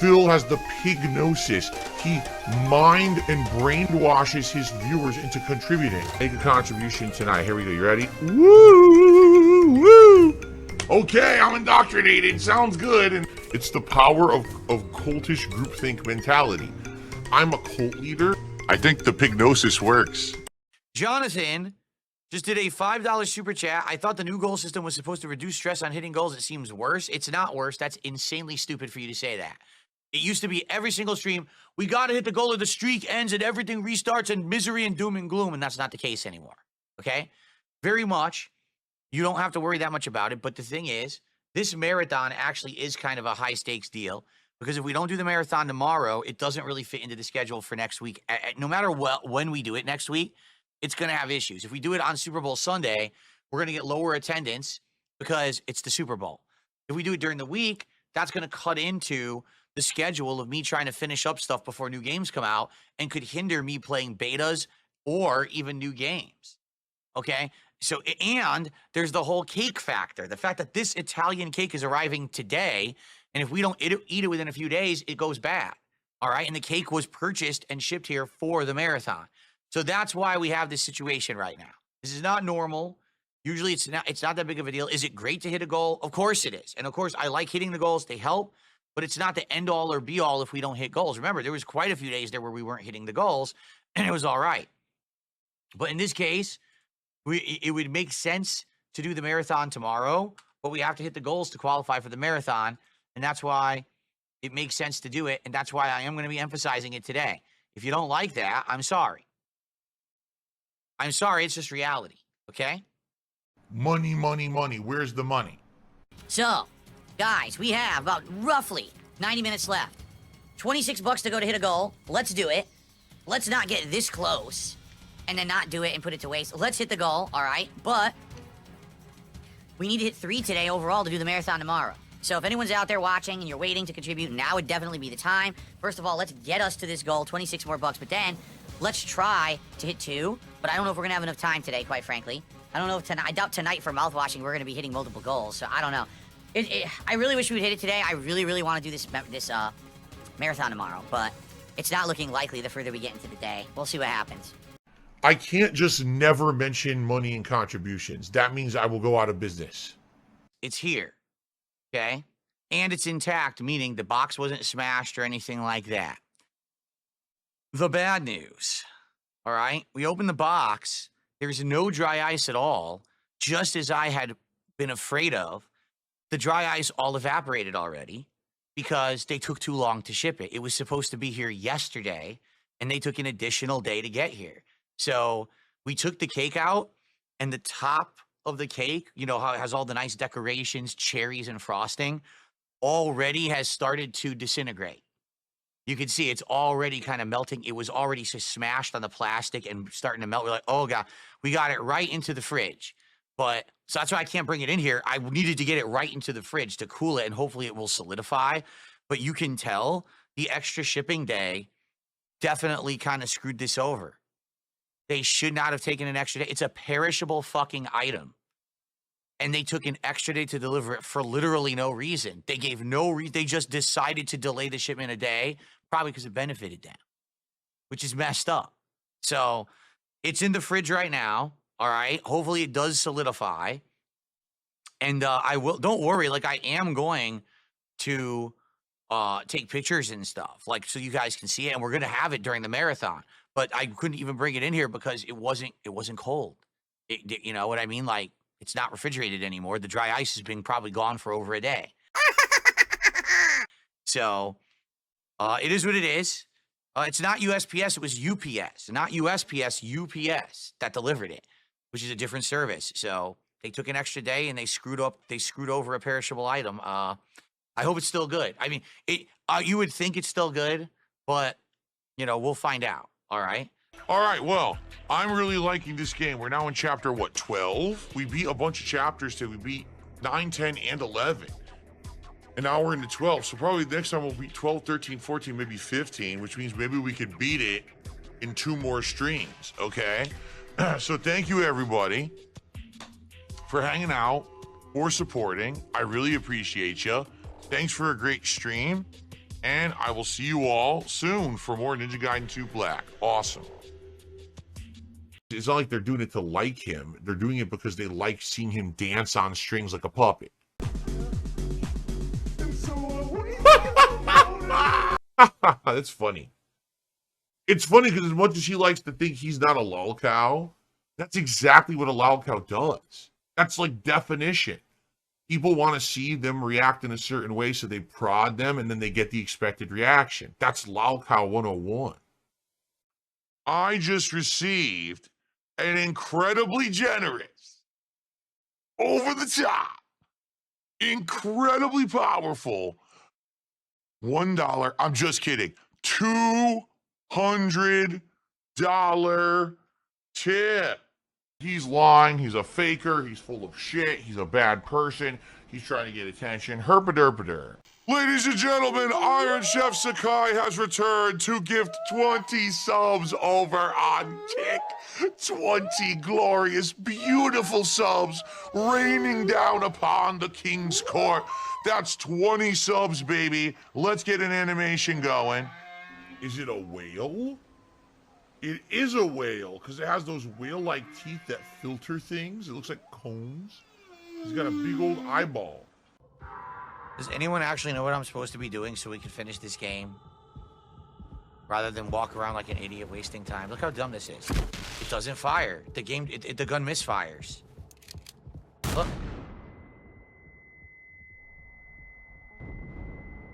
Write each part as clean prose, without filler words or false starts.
Phil has the pignosis. He mind and brainwashes his viewers into contributing. Make a contribution tonight. Here we go. You ready? Woo! Woo! Okay, I'm indoctrinated. Sounds good. And it's the power of cultish groupthink mentality. I'm a cult leader. I think the pignosis works. Jonathan just did a $5 super chat. I thought the new goal system was supposed to reduce stress on hitting goals. It seems worse. It's not worse. That's insanely stupid for you to say that. It used to be every single stream, we got to hit the goal or the streak ends and everything restarts and misery and doom and gloom, and that's not the case anymore, okay? Very much. You don't have to worry that much about it, but the thing is, this marathon actually is kind of a high-stakes deal because if we don't do the marathon tomorrow, it doesn't really fit into the schedule for next week. No matter when we do it next week, it's going to have issues. If we do it on Super Bowl Sunday, we're going to get lower attendance because it's the Super Bowl. If we do it during the week, that's going to cut into the schedule of me trying to finish up stuff before new games come out and could hinder me playing betas or even new games. Okay? So, and there's the whole cake factor. The fact that this Italian cake is arriving today, and if we don't eat it within a few days, it goes bad. All right? And the cake was purchased and shipped here for the marathon. So that's why we have this situation right now. This is not normal. Usually it's not that big of a deal. Is it great to hit a goal? Of course it is. And of course, I like hitting the goals. They help, but it's not the end all or be all if we don't hit goals. Remember, there was quite a few days there where we weren't hitting the goals and it was all right. But in this case, it would make sense to do the marathon tomorrow, but we have to hit the goals to qualify for the marathon. And that's why it makes sense to do it. And that's why I am going to be emphasizing it today. If you don't like that, I'm sorry. I'm sorry, it's just reality, okay? Money, money, money. Where's the money? So, guys, we have about roughly 90 minutes left. 26 bucks to go to hit a goal. Let's do it. Let's not get this close and then not do it and put it to waste. Let's hit the goal, all right? But we need to hit 3 today overall to do the marathon tomorrow. So if anyone's out there watching and you're waiting to contribute, now would definitely be the time. First of all, let's get us to this goal, 26 more bucks, but then let's try to hit 2, but I don't know if we're gonna have enough time today, quite frankly. I don't know if tonight, I doubt tonight for mouthwashing we're gonna be hitting multiple goals, so I don't know. I really wish we would hit it today. I really, really want to do this marathon tomorrow, but it's not looking likely the further we get into the day. We'll see what happens. I can't just never mention money and contributions. That means I will go out of business. It's here, okay? And it's intact, meaning the box wasn't smashed or anything like that. The bad news, all right? We opened the box. There's no dry ice at all, just as I had been afraid of. The dry ice all evaporated already because they took too long to ship it. It was supposed to be here yesterday, and they took an additional day to get here. So we took the cake out, and the top of the cake, you know how it has all the nice decorations, cherries and frosting, already has started to disintegrate. You can see it's already kind of melting. It was already smashed on the plastic and starting to melt. We're like, oh, God, we got it right into the fridge. But so that's why I can't bring it in here. I needed to get it right into the fridge to cool it, and hopefully it will solidify. But you can tell the extra shipping day definitely kind of screwed this over. They should not have taken an extra day. It's a perishable fucking item. And they took an extra day to deliver it for literally no reason. They gave no reason. They just decided to delay the shipment a day, probably because it benefited them, which is messed up. So it's in the fridge right now. All right. Hopefully it does solidify. And I will, don't worry, like I am going to take pictures and stuff, like so you guys can see it. And we're going to have it during the marathon. But I couldn't even bring it in here because it wasn't cold. You know what I mean? Like, it's not refrigerated anymore. The dry ice has been probably gone for over a day. So it is what it is. It's not USPS. It was UPS. Not USPS, UPS that delivered it, which is a different service. So they took an extra day and they screwed over a perishable item. I hope it's still good. I mean, you would think it's still good, but, you know, we'll find out. All right. All right, well, I'm really liking this game. We're now in chapter, what, 12? We beat a bunch of chapters today. We beat 9, 10, and 11. And now we're into 12. So probably next time we'll beat 12, 13, 14, maybe 15, which means maybe we could beat it in 2 more streams, okay? So thank you, everybody, for hanging out or supporting. I really appreciate you. Thanks for a great stream. And I will see you all soon for more Ninja Gaiden 2 Black. Awesome. It's not like they're doing it to like him. They're doing it because they like seeing him dance on strings like a puppet. That's funny. It's funny because as much as he likes to think he's not a lol cow, that's exactly what a lol cow does. That's like definition. People want to see them react in a certain way, so they prod them, and then they get the expected reaction. That's lol cow 101. I just received an incredibly generous, over the top, incredibly powerful $1, I'm just kidding, $200 tip. He's lying, he's a faker, he's full of shit, he's a bad person, he's trying to get attention. Herpaderpader. Ladies and gentlemen, Iron Chef Sakai has returned to gift 20 subs over on Tick. 20 glorious, beautiful subs raining down upon the King's Court. That's 20 subs, baby. Let's get an animation going. Is it a whale? It is a whale, because it has those whale-like teeth that filter things. It looks like combs. He's got a big old eyeball. Does anyone actually know what I'm supposed to be doing so we can finish this game? Rather than walk around like an idiot wasting time. Look how dumb this is. It doesn't fire. The game, the gun misfires. Look.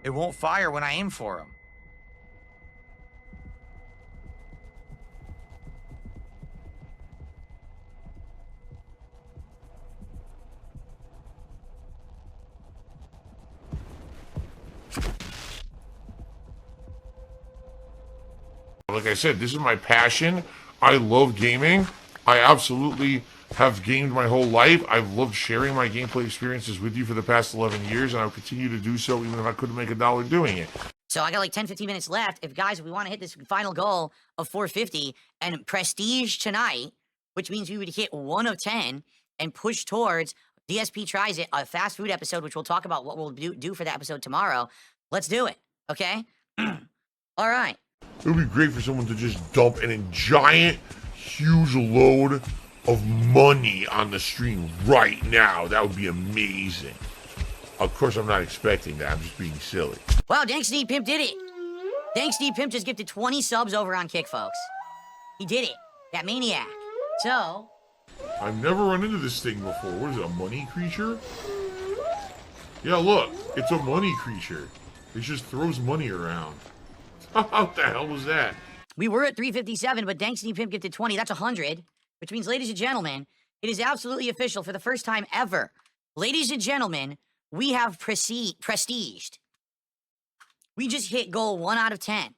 It won't fire when I aim for him. Like I said, this is my passion. I love gaming. I absolutely have gamed my whole life. I've loved sharing my gameplay experiences with you for the past 11 years, and I'll continue to do so even if I couldn't make $1 doing it. So I got like 10, 15 minutes left. If guys, we want to hit this final goal of 450 and prestige tonight, which means we would hit 1 of 10 and push towards DSP Tries It, a fast food episode, which we'll talk about what we'll do for that episode tomorrow. Let's do it, okay? All right. It would be great for someone to just dump a giant, huge load of money on the stream right now. That would be amazing. Of course, I'm not expecting that. I'm just being silly. Wow, Dank Pimp did it. Dank Pimp just gifted 20 subs over on Kick, folks. He did it. That maniac. So... I've never run into this thing before. What is it, a money creature? Yeah, look. It's a money creature. It just throws money around. What the hell was that? We were at 357, but Dank Pimp gifted 20. That's 100. Which means, ladies and gentlemen, it is absolutely official for the first time ever. Ladies and gentlemen, we have prestiged. We just hit goal 1 out of 10.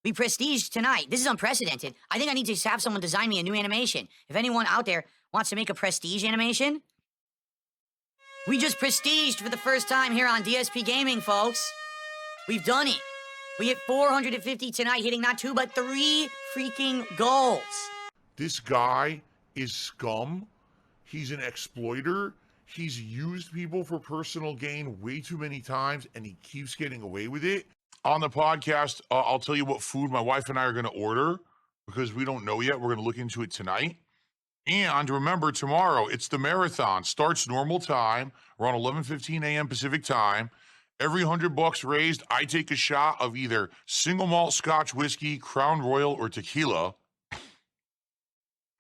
We prestiged tonight. This is unprecedented. I think I need to have someone design me a new animation. If anyone out there wants to make a prestige animation, we just prestiged for the first time here on DSP Gaming, folks. We've done it. We hit 450 tonight, hitting not 2, but 3 freaking goals. This guy is scum. He's an exploiter. He's used people for personal gain way too many times, and he keeps getting away with it. On the podcast, I'll tell you what food my wife and I are going to order because we don't know yet. We're going to look into it tonight. And remember, tomorrow, it's the marathon. Starts normal time. We're on 11:15 a.m. Pacific time. Every $100 raised, I take a shot of either single malt Scotch whiskey, Crown Royal, or tequila.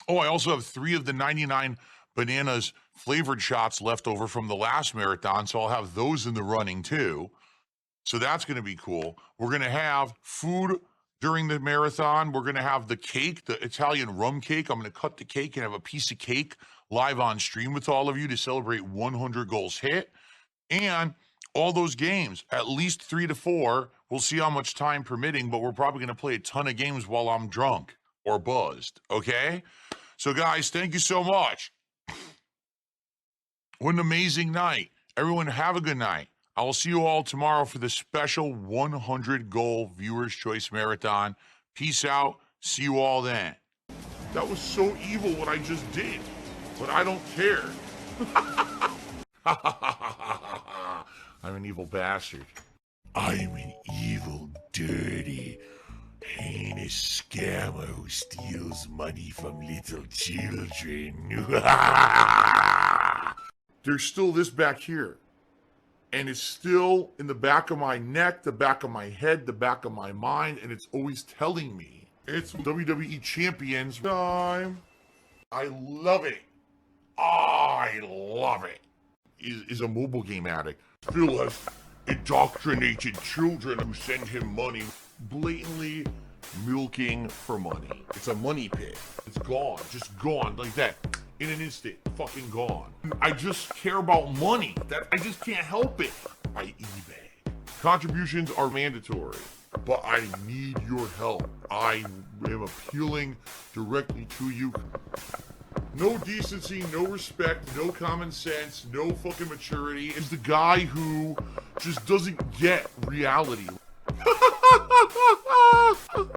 Oh, I also have 3 of the 99 bananas flavored shots left over from the last marathon, so I'll have those in the running too. So that's going to be cool. We're going to have food during the marathon. We're going to have the cake, the Italian rum cake. I'm going to cut the cake and have a piece of cake live on stream with all of you to celebrate 100 goals hit. And all those games, at least 3 to 4. We'll see how much time permitting, but we're probably going to play a ton of games while I'm drunk or buzzed, okay? So, guys, thank you so much. What an amazing night. Everyone, have a good night. I will see you all tomorrow for the special 100-goal Viewers' Choice Marathon. Peace out. See you all then. That was so evil what I just did, but I don't care. I'm an evil bastard. I'm an evil, dirty, heinous scammer who steals money from little children. There's still this back here. And it's still in the back of my neck, the back of my head, the back of my mind, and it's always telling me it's WWE Champions time. I love it. I love it. Is a mobile game addict. Phil has indoctrinated children who send him money, blatantly milking for money. It's a money pit. It's gone, just gone like that. In an instant, fucking gone. I just care about money. I just can't help it. I eBay. Contributions are mandatory, but I need your help. I am appealing directly to you. No decency, no respect, no common sense, no fucking maturity. Is the guy who just doesn't get reality.